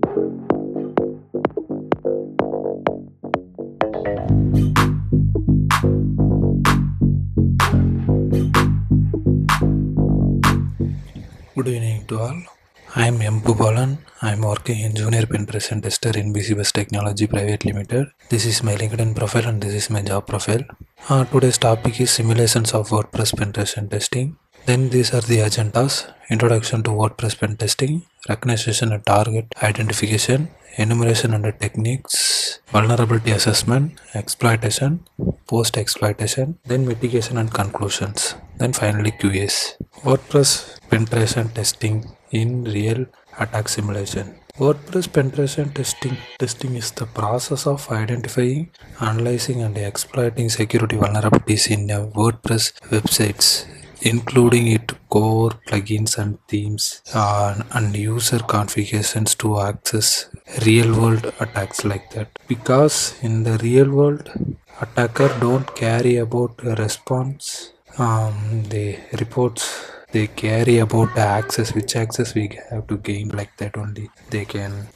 Good evening to all. I am POOBALAN. I am working in Junior Penetration Tester in BCBUZZ Technology Private Limited. This is my LinkedIn profile and this is my job profile. Today's topic is simulations of WordPress Penetration Testing. Then these are the agendas: introduction to WordPress Pentesting, recognition and target identification, enumeration and techniques, vulnerability assessment, exploitation, post-exploitation, then mitigation and conclusions, then finally QAs. WordPress Penetration Testing in real attack simulation. WordPress penetration testing is the process of identifying, analyzing and exploiting security vulnerabilities in a WordPress websites, including its core plugins and themes and user configurations to access real world attacks like that. Because in the real world, attacker don't carry about a response, they carry about the access, which access we have to gain, like that only they can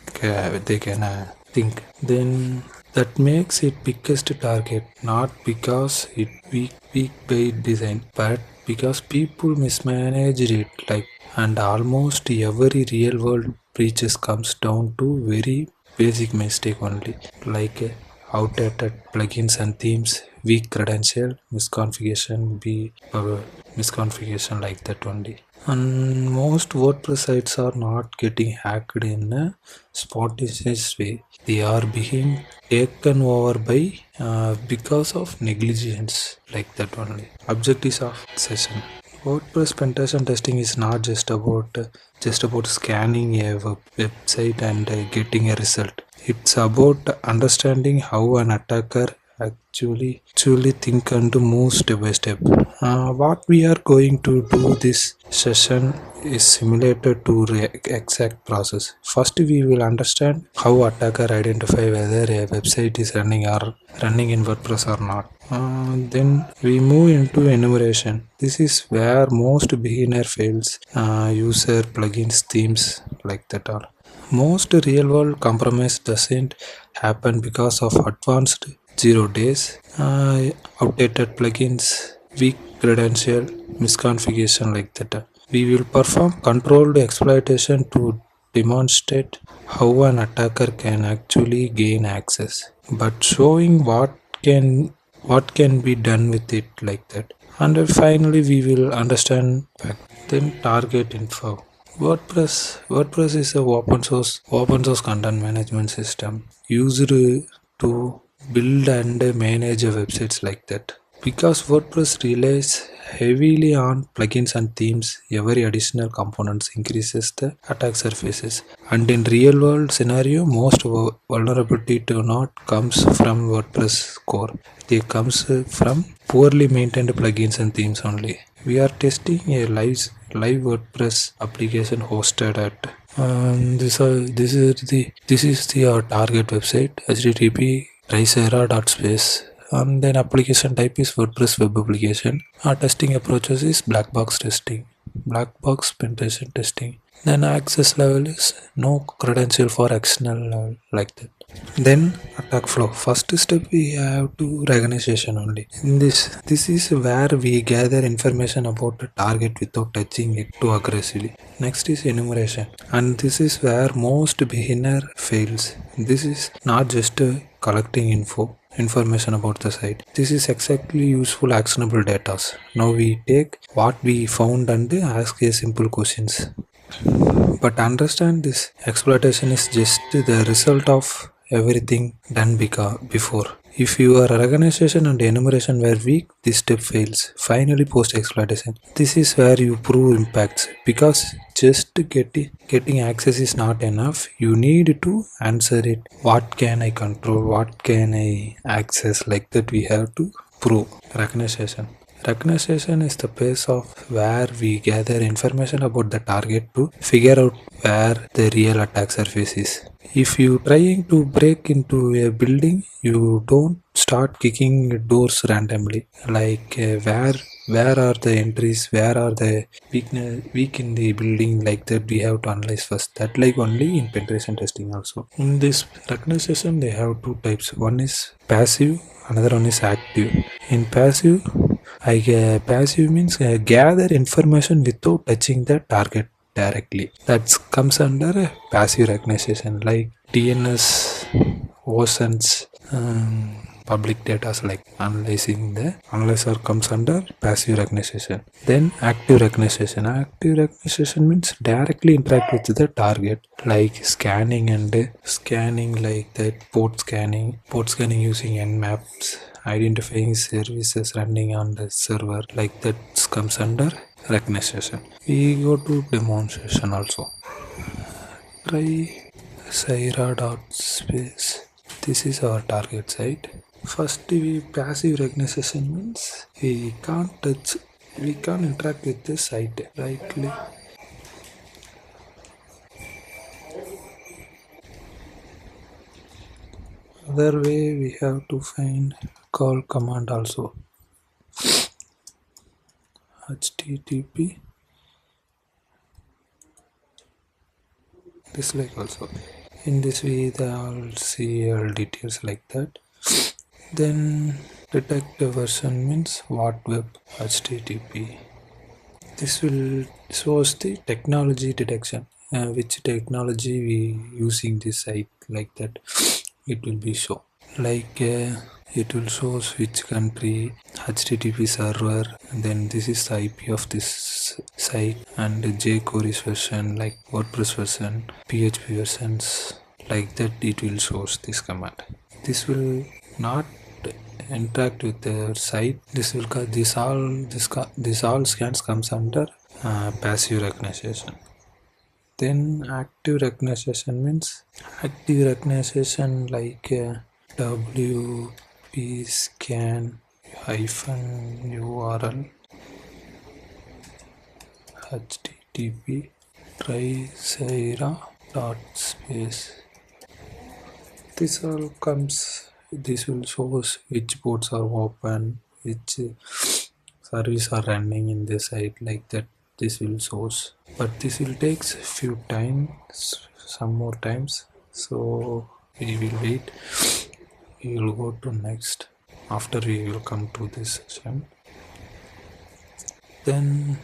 think. Then that makes it biggest target, not because it weak by design, but because people mismanaged it. Like, and almost every real world breaches comes down to very basic mistake only, like outdated plugins and themes, weak credential, misconfiguration like that only. And most WordPress sites are not getting hacked in a spontaneous way. They are being taken over by because of negligence, like that only. Objectives of session. WordPress penetration testing is not just about scanning a website and getting a result. It's about understanding how an attacker actually think and move step by step. What we are going to do this session is simulated to exact process. First, we will understand how attacker identify whether a website is running in WordPress or not. Then we move into enumeration. This is where most beginner fails. User plugins, themes, like that all. Most real world compromise doesn't happen because of advanced 0 days, outdated plugins, weak credential, misconfiguration, like that. We will perform controlled exploitation to demonstrate how an attacker can actually gain access, but showing what can be done with it, like that. And finally we will understand then target info. WordPress is a open source content management system used to build and manage websites, like that. Because WordPress relies heavily on plugins and themes, every additional components increases the attack surfaces. And in real world scenario, most vulnerability do not comes from WordPress core. They comes from poorly maintained plugins and themes only. We are testing a live WordPress application hosted at this is the target website, http risera.space. Then application type is WordPress web application. Our testing approaches is black box penetration testing. Then access level is no credential for external level, like that. Then attack flow. First step we have to recognition only. In this is where we gather information about the target without touching it too aggressively. Next is enumeration, and this is where most beginner fails. This is not just collecting information about the site. This is exactly useful actionable data. Now we take what we found and ask a simple questions. But understand this exploitation is just the result of everything done before. If your organization and enumeration were weak, this step fails. Finally, post-exploitation. This is where you prove impacts, because just getting access is not enough. You need to answer it. What can I control? What can I access? Like that we have to prove. Recognition. Recognition is the place of where we gather information about the target to figure out where the real attack surface is. If you trying to break into a building, you don't start kicking doors randomly, like where where are the entries, where are the weak in the building, like that we have to analyze first. That like only in penetration testing also. In this recognition they have two types. One is passive, another one is active. In passive, passive means gather information without touching the target directly. That comes under passive recognition, like DNS, OSNs, public data, like analyzing the analyzer comes under passive recognition. Then active recognition. Active recognition means directly interact with the target, like scanning like that port scanning using nmaps, identifying services running on the server, like that comes under recognition. We go to demonstration also. Try Saira.space. This is our target site. First, we passive recognition means we can't touch, we can't interact with the site. Right click. Other way we have to find call command also. HTTP. This like also. In this way, they all see all details like that. Then detect the version means what web HTTP. This will shows the technology detection, which technology we using this site, like that. It will be show like it will show which country, HTTP server, and then this is the IP of this site, and jQuery version, like WordPress version, PHP versions, like that. It will shows this command. This will not interact with the site. This will this all scans comes under passive recognition. Then active recognition means active recognition, like WP scan -URL HTTP try Saira.space. This all comes. This will show us which ports are open, which service are running in the site, like that. This will source, but this will takes few times, some more times. So we will wait. We will go to next. After we will come to this session. Then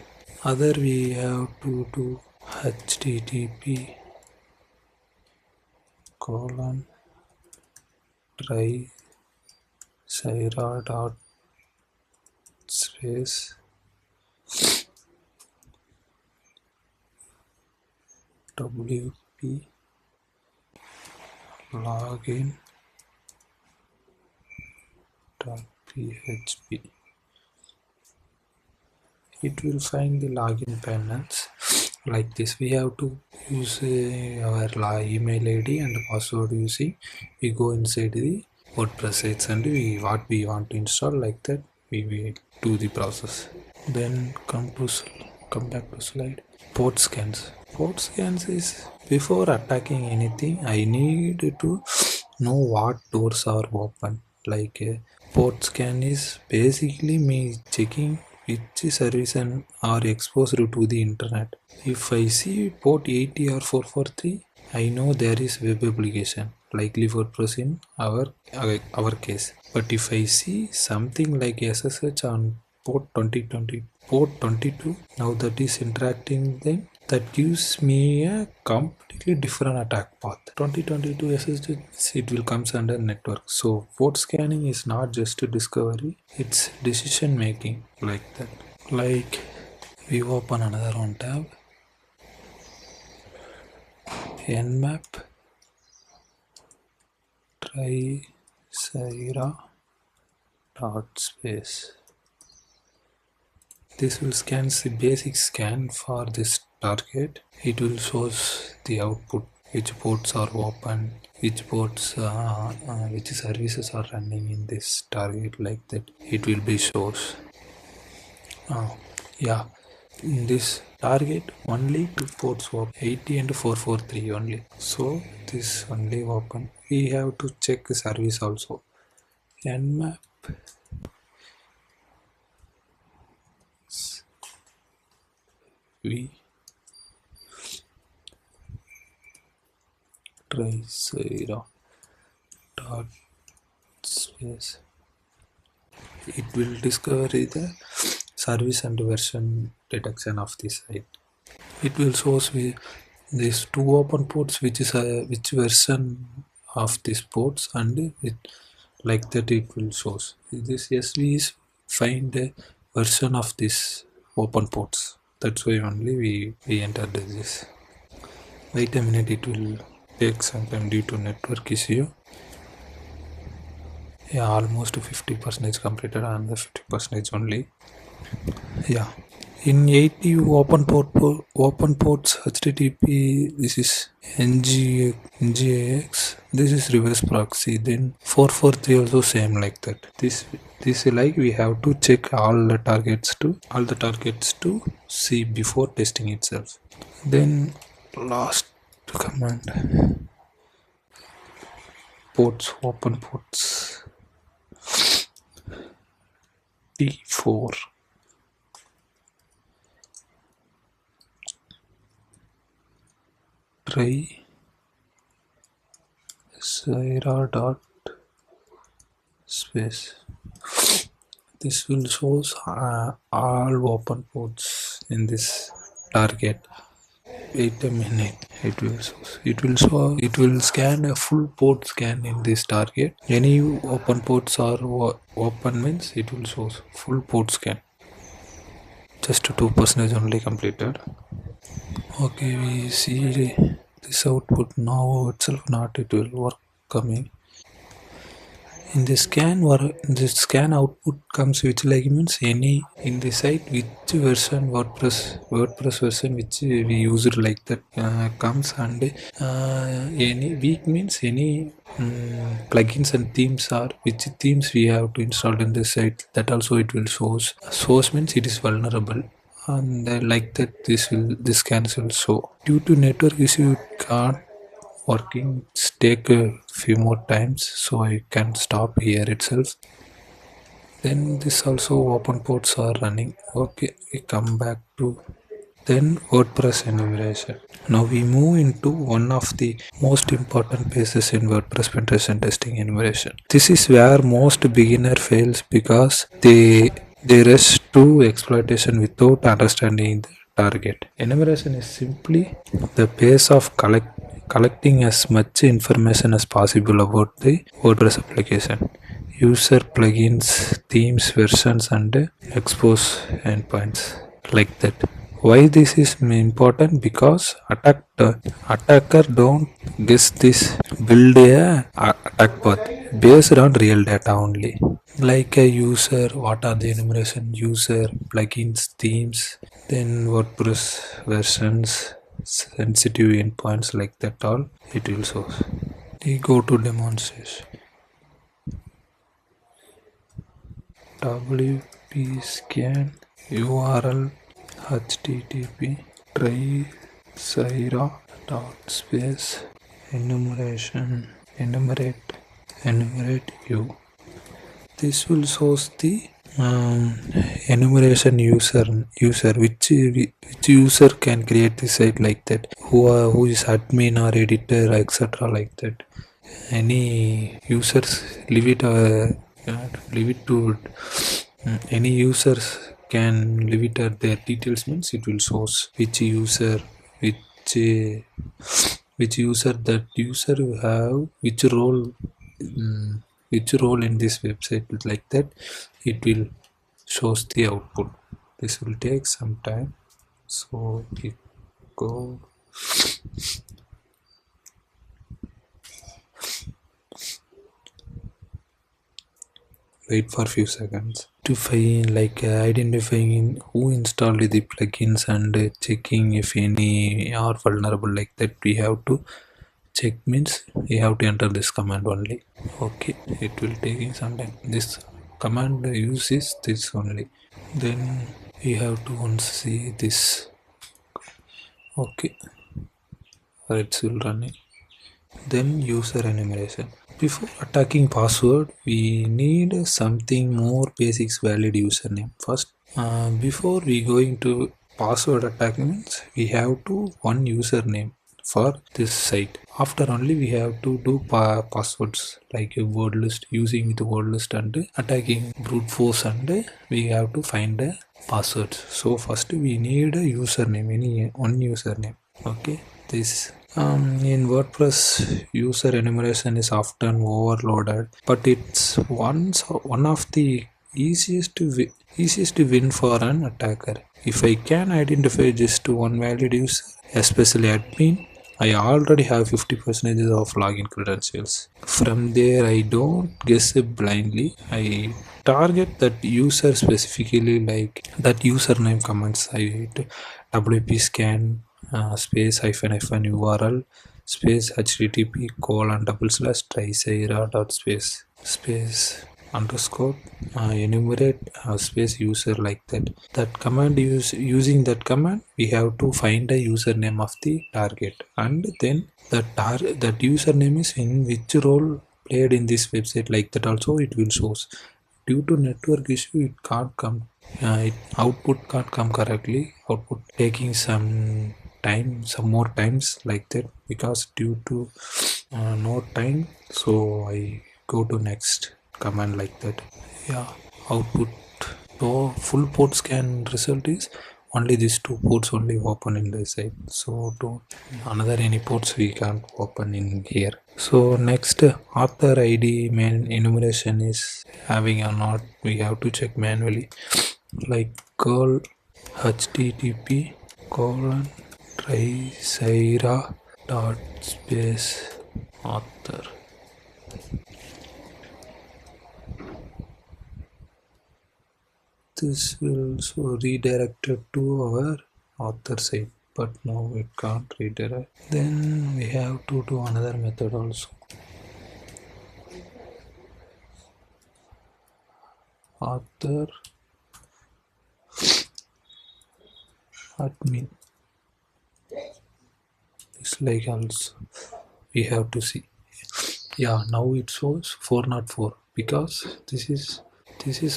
other we have to do HTTP colon try Saira.space WP login .php. It will find the login panels like this. We have to use our email ID and password using. We go inside the WordPress sites and what we want to install, like that. We will do the process. Then come back to slide. Port scans. Port scans is before attacking anything, I need to know what doors are open. Like port scan is basically me checking which service are exposed to the internet. If I see port 80 or 443, I know there is web application, likely WordPress in our case. But if I see something like SSH on port 22, now that is interacting, then that gives me a completely different attack path. 2022 SSH, it will comes under network. So port scanning is not just a discovery, it's decision making, like that. Like we open another one tab, nmap try Saira.space. This will scan the basic scan for this target. It will show the output, which ports are open, which ports, which services are running in this target, like that. It will be shows. Yeah, in this target only two ports open, 80 and 443 only. So this only open. We have to check the service also. Nmap v try Zaira dot space. It will discover the service and version detection of the site. It will show these two open ports, which is which version of these ports, and it like that it will shows. This SV is find a version of this open ports. That's why only we entered this. Wait a minute, it will take some time due to network issue. Yeah, almost 50% completed and the 50% only. Yeah, in 80 open ports HTTP, this is NGAX, this is reverse proxy. Then 443 also same like that. This like we have to check all the targets to see before testing itself. Then last command, ports, open ports T4. Try Zaira dot space. This will show all open ports in this target. Wait a minute, it will scan a full port scan in this target. Any open ports are open means it will show full port scan. Just 2% only completed. Okay, we see this output now itself, not it will work coming. In the scan output comes which like means any in the site which version WordPress version which we used like that comes, and any weak means any plugins and themes are which themes we have to install in the site, that also it will shows. Source means it is vulnerable, and like that this scans will show. Due to network issue it can't working, take a few more times, so I can stop here itself. Then this also open ports are running. Okay, we come back to then WordPress enumeration. Now we move into one of the most important phases in WordPress Penetration Testing, enumeration. This is where most beginner fails because they rush to exploitation without understanding the target. Enumeration is simply the pace of collecting as much information as possible about the WordPress application, user, plugins, themes, versions, and expose endpoints, like that. Why this is important? Because attacker don't guess this, build a attack path based on real data only, like a user, what are the enumeration, user, plugins, themes, then WordPress versions, sensitive endpoints, like that all it will show. We go to demonstration. WP scan URL http try Zaira dot space enumerate you. This will show the enumeration user which user can create the site, like that, who is admin or editor, etc., like that. Any users leave it to any users can leave it at their details, means it will shows which user that user have which role in this website, like that it will shows the output. This will take some time, so we go. Wait for few seconds to find, like identifying who installed the plugins and checking if any are vulnerable, like that we have to check, means we have to enter this command only. Okay, it will take some time. This command uses this only. Then we have to once see this. Okay, it's still running. Then user enumeration. Before attacking password, we need something more basics, valid username first. Before we going to password attack means we have to one username for this site. After only we have to do passwords like a word list, using with word list and attacking brute force, and we have to find a passwords. So first we need a username, any one username. Okay, this in WordPress user enumeration is often overloaded, but it's one of the easiest to win for an attacker. If I can identify just one valid user, especially admin, I already have 50% of login credentials. From there, I don't guess it blindly. I target that user specifically, like that username commands. I hit WP scan space hyphen URL space http colon / trisaira dot space underscore enumerate space user, like that command. Using that command we have to find a username of the target, and then that username is in which role played in this website, like that also it will shows. Due to network issue it can't come, output can't come correctly, output taking some more times, like that, because due to no time, so I go to next command, like that. Yeah, output. So full port scan result is only these two ports only open in the site, so to another any ports we can't open in here. So next, author ID main enumeration is having or not, we have to check manually, like curl http colon trisaira dot space author. This will also redirected to our author site, but now it can't redirect. Then we have to do another method also. Author admin. It's like also we have to see. Yeah, now it shows 404 because this is this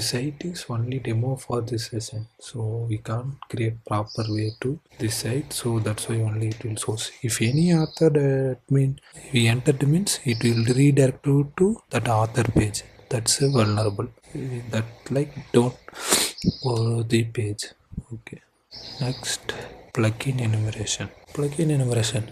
site is only demo for this session, so we can't create proper way to this site, so that's why only it will show. If any author admin we entered means it will redirect to that author page. That's a vulnerable, that like don't go the page. Okay, next, plugin enumeration.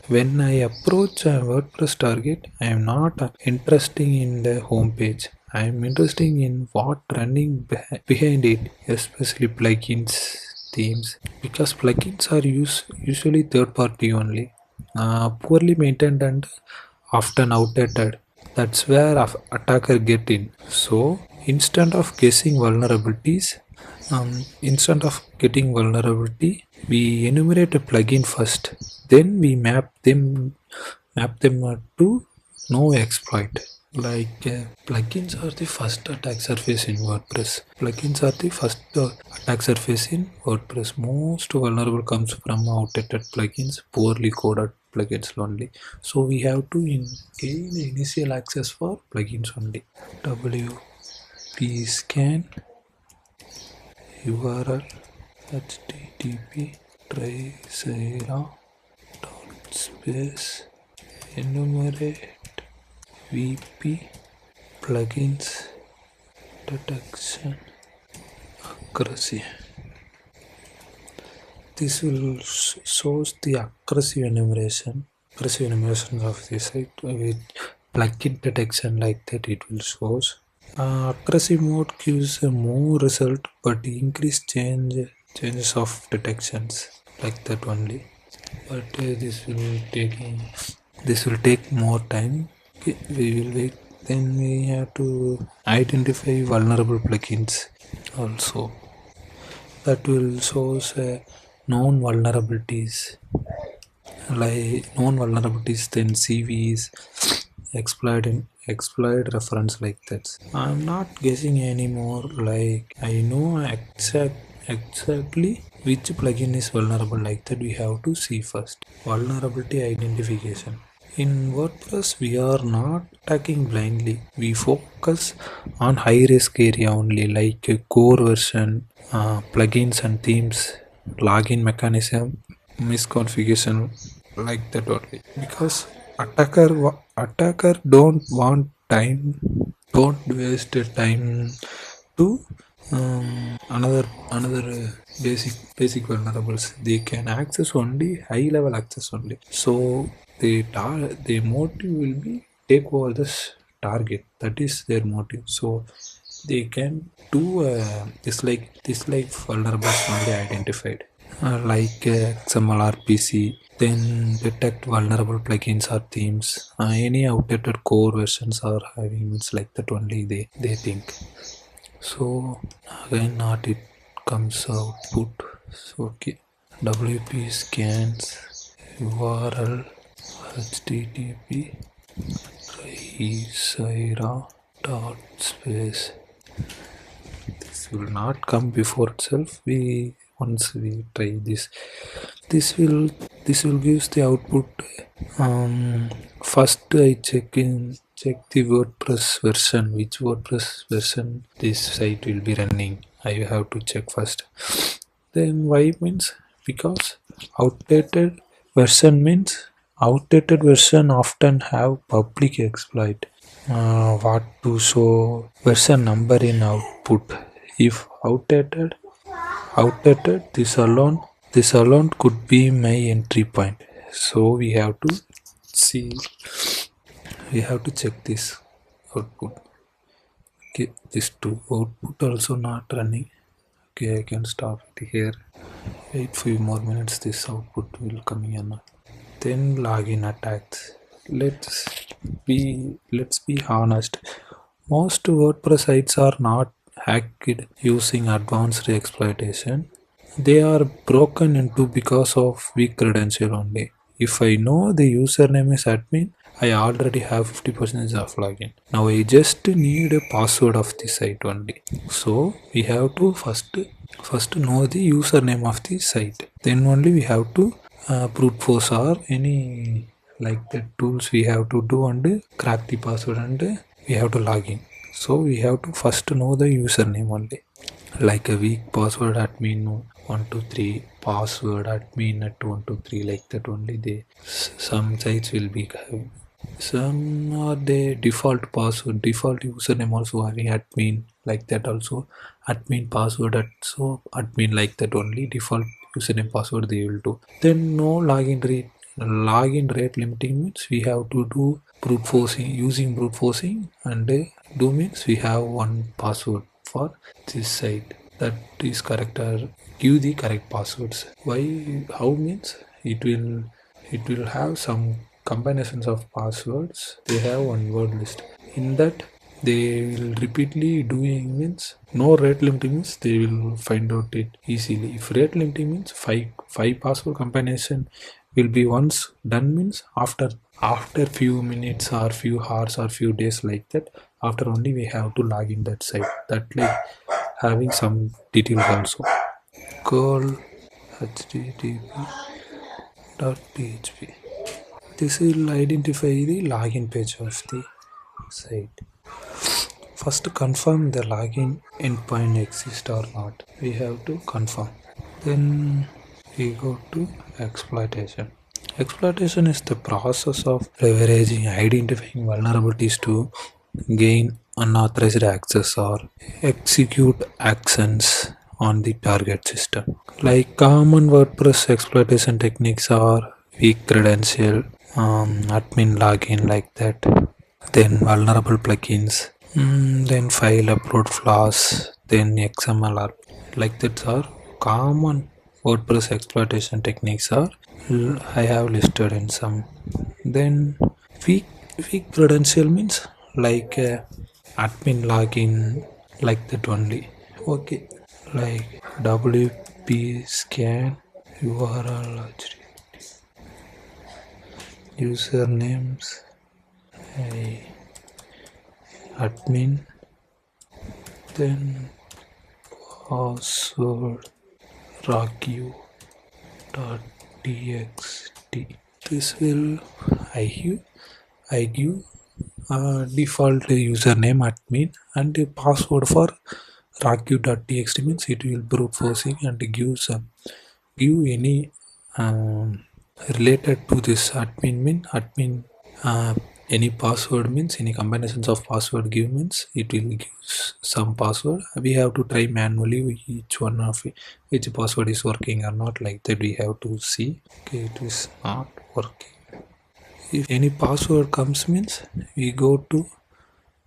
When I approach a WordPress target, I am not interested in the home page. I am interested in what running behind it, especially plugins, themes, because plugins are usually third party only, poorly maintained and often outdated. That's where attacker get in. So instead of getting vulnerability, we enumerate a plugin first. Then we map them to no exploit. Like plugins are the first attack surface in WordPress. Most vulnerable comes from outdated plugins, poorly coded plugins only. So we have to gain initial access for plugins only. WP scan URL http trisaira dot space enumerate VP plugins detection accuracy. This will shows the accuracy enumeration of the site with plugin detection, like that it will shows. Accuracy mode gives more result but increase changes of detections, like that only. But this will take more time. Okay, we will wait. Then we have to identify vulnerable plugins also. That will shows known vulnerabilities, then CVs, exploit reference, like that. I'm not guessing anymore, like I know exactly which plugin is vulnerable, like that we have to see first. Vulnerability identification. In WordPress, we are not attacking blindly. We focus on high risk area only, like core version, plugins and themes, login mechanism misconfiguration like that only, because attacker don't want time, don't waste time to another basic vulnerables. They can access only high level access only, so the motive will be take over this target. That is their motive. So they can do this like vulnerables only identified, like XML RPC, then detect vulnerable plugins or themes. Any outdated core versions are having means like that only they think. So again not it comes output. So okay, WP scans URL http Isira dot space. This will not come before itself. Once we try this, this will gives the output. First I check the WordPress version, which WordPress version this site will be running. I have to check first. Then why means because outdated version often have public exploit. What to show version number in output. If outdated, this alone could be my entry point. So we have to check this output. Okay, this two output also not running. Okay, I can stop it here. Wait few more minutes, this output will coming in. Then login attacks. Let's be honest. Most WordPress sites are not hacked using advanced exploitation. They are broken into because of weak credential only. If I know the username is admin, I already have 50% of login. Now I just need a password of the site only. So we have to first know the username of the site. Then only we have to brute force or any like the tools we have to do and crack the password and we have to log in. So we have to first know the username only, like a weak password admin 123, password admin at 123, like that only. Some sites will be having, some are the default password, default username also having admin, like that also. Admin password at so admin, like that only. Default username password they will do. Then no login rate limiting means we have to do brute forcing, using brute forcing, and do means we have one password for this site that is correct, or give the correct passwords. Why? How means it will have some combinations of passwords. They have one word list. In that they will repeatedly doing means no rate limiting means they will find out it easily. If rate limiting means five password combination will be once done means after few minutes or few hours or few days, like that, after only we have to log in that site. That like having some details also. Curl http.php. This will identify the login page of the site. First confirm the login endpoint exists or not. We have to confirm. Then we go to exploitation. Exploitation is the process of leveraging identifying vulnerabilities to gain unauthorized access or execute actions on the target system. Like common WordPress exploitation techniques are weak credential, admin login, like that. Then vulnerable plugins, then file upload flaws, then XML, like that are common WordPress exploitation techniques are I have listed in some. Then weak credential means like admin login, like that only. Okay, like WP scan URL usernames admin, then password raku.txt. This will I give default username admin and the password for raku.txt means it will brute forcing and give some give any related to this admin mean admin any password means any combinations of password give means it will give some password. We have to try manually each one of which password is working or not, like that we have to see. Okay, it is not working. If any password comes means we go to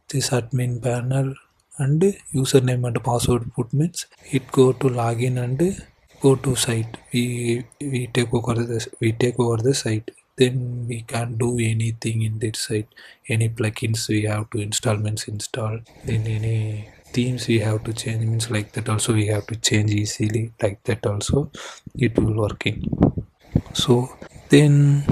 this admin panel and username and password put means it go to login and go to site. We take over the site. Then we can do anything in that site. Any plugins we have to install means install. Then any themes we have to change means like that also we have to change easily, like that also it will working. So then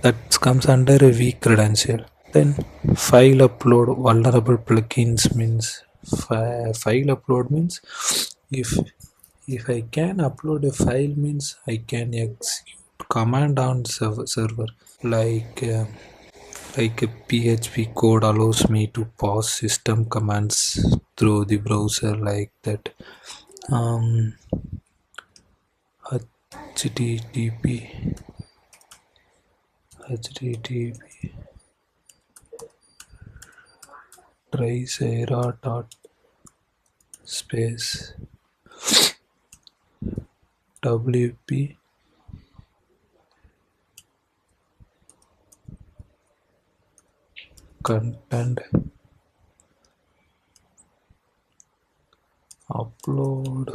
that comes under a weak credential. Then file upload vulnerable plugins means file upload means if I can upload a file means I can execute command on server like a PHP code allows me to pass system commands through the browser, like that. http tricera dot space wp content upload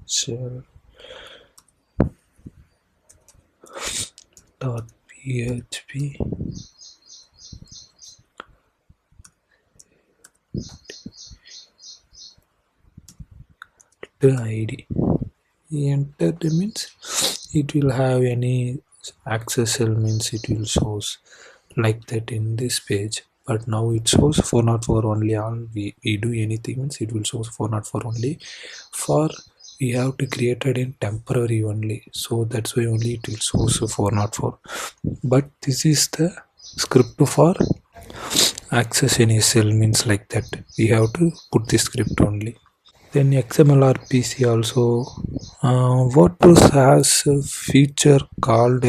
share dot php the id. Enter the means it will have any access cell means it will shows like that in this page, but now it shows 404 only. All we do anything means it will show 404 only. For we have to create it in temporary only, so that's why only it will show 404. But this is the script for access any cell means like that we have to put the script only. Then XMLRPC also. WordPress has a feature called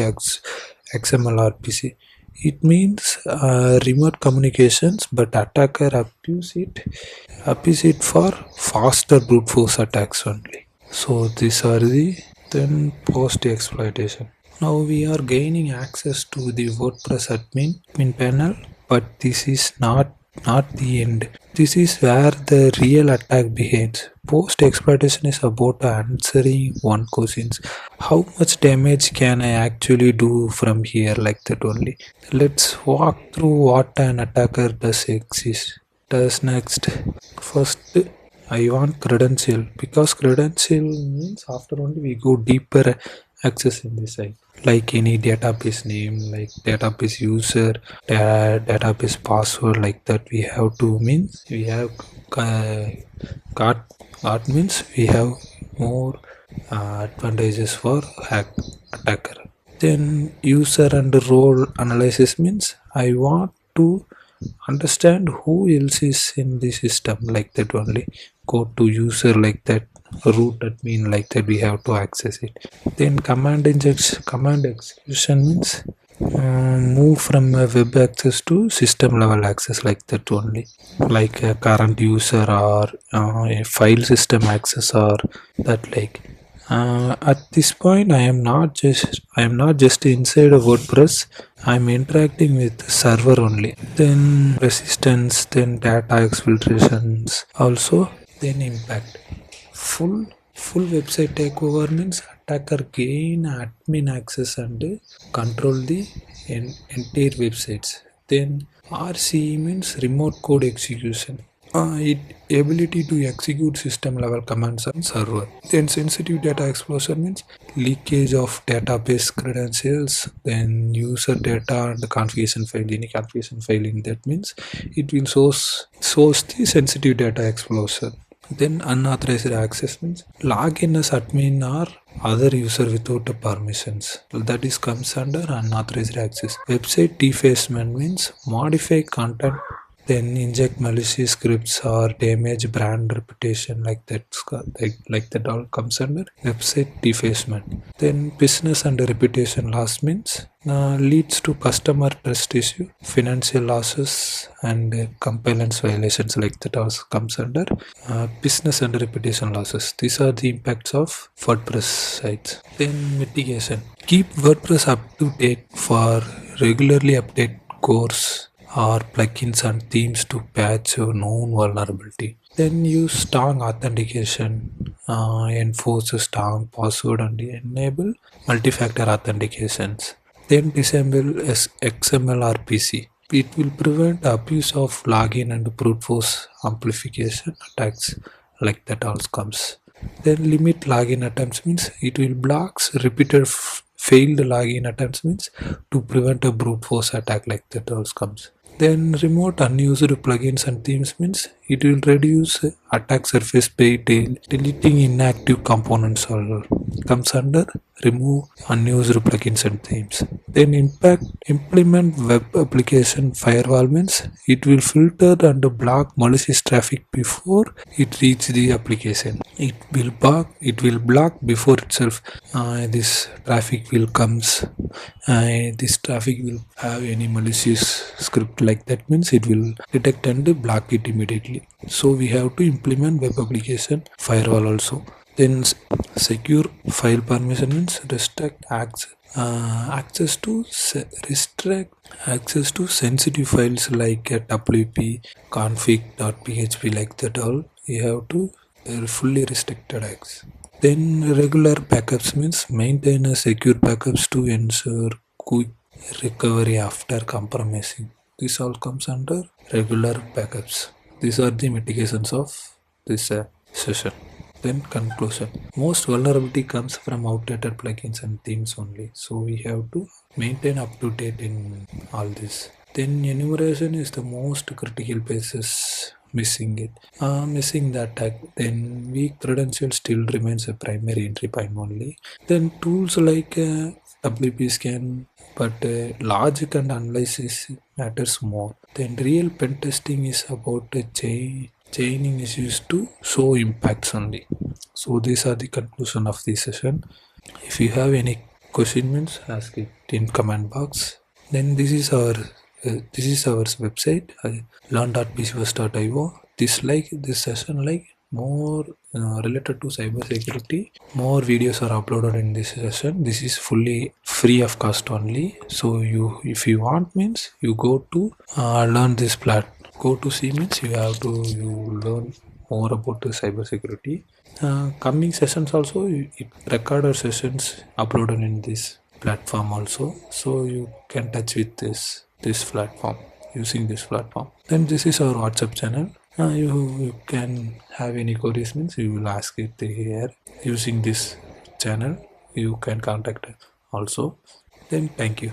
XMLRPC. It means remote communications, but attacker abuse it for faster brute force attacks only. So these are the then post exploitation. Now we are gaining access to the WordPress admin panel, but this is not the end. This is where the real attack begins. Post exploitation is about answering one question: how much damage can I actually do from here, like that only. Let's walk through what an attacker does next. First, I want credential, because credential means after only we go deeper access in the site, like any database name, like database user, database password, like that we have to means we have got means we have more advantages for attacker. Then user and role analysis means I want to understand who else is in the system, like that only. Go to user, like that, root admin, like that we have to access it. Then command execution means move from a web access to system level access, like that only, like a current user or a file system access or that, like. At this point I am not just inside a WordPress, I am interacting with the server only. Then resistance, then data exfiltrations also. Then impact. Full website takeover means attacker gain admin access and control the entire websites. Then RCE means remote code execution. It ability to execute system level commands on server. Then sensitive data explosion means leakage of database credentials, then user data and the configuration file. Any configuration file in that means it will source the sensitive data explosion. Then unauthorized access means login as admin or other user without permissions. That is comes under unauthorized access. Website defacement means modify content, then inject malicious scripts or damage brand reputation, like that all comes under website defacement. Then business and reputation loss means leads to customer trust issue, financial losses, and compliance violations, like that also comes under business and reputation losses. These are the impacts of WordPress sites. Then mitigation. Keep WordPress up to date for regularly update cores or plugins and themes to patch a known vulnerability. Then use strong authentication, enforce a strong password, and enable multi-factor authentications. Then disable XML or PC. It will prevent abuse of login and brute force amplification attacks, like that also comes. Then limit login attempts means it will blocks repeated failed login attempts means to prevent a brute force attack, like that also comes. Then remote unused plugins and themes means it will reduce attack surface by deleting inactive components, or comes under remove unused plugins and themes. Then implement web application firewall means it will filter and block malicious traffic before it reach the application. It will block before itself. This traffic will comes. This traffic will have any malicious script, like that means it will detect and block it immediately. So we have to implement web application firewall also. Then secure file permission means restrict access to sensitive files like WP config.php, like that all you have to fully restricted access. Then regular backups means maintain a secure backups to ensure quick recovery after compromising. This all comes under regular backups. These are the mitigations of this session. Then conclusion. Most vulnerability comes from outdated plugins and themes only. So we have to maintain up to date in all this. Then enumeration is the most critical basis. Missing the attack, then weak credential still remains a primary entry point only. Then tools like WP scan, but logic and analysis matters more. Then real pen testing is about chaining issues to show impacts only. So these are the conclusion of this session. If you have any question means ask it in comment box. Then this is our website, learn.bcbuzz.io. This session more related to cyber security. More videos are uploaded in this session. This is fully free of cost only. So if you want means you go to learn this go to see means you have to learn more about the cyber security. Coming sessions also recorded sessions uploaded in this platform also. So you can touch with this platform, using this platform. Then this is our WhatsApp channel. You can have any queries means you will ask it here using this channel. You can contact us also. Then thank you.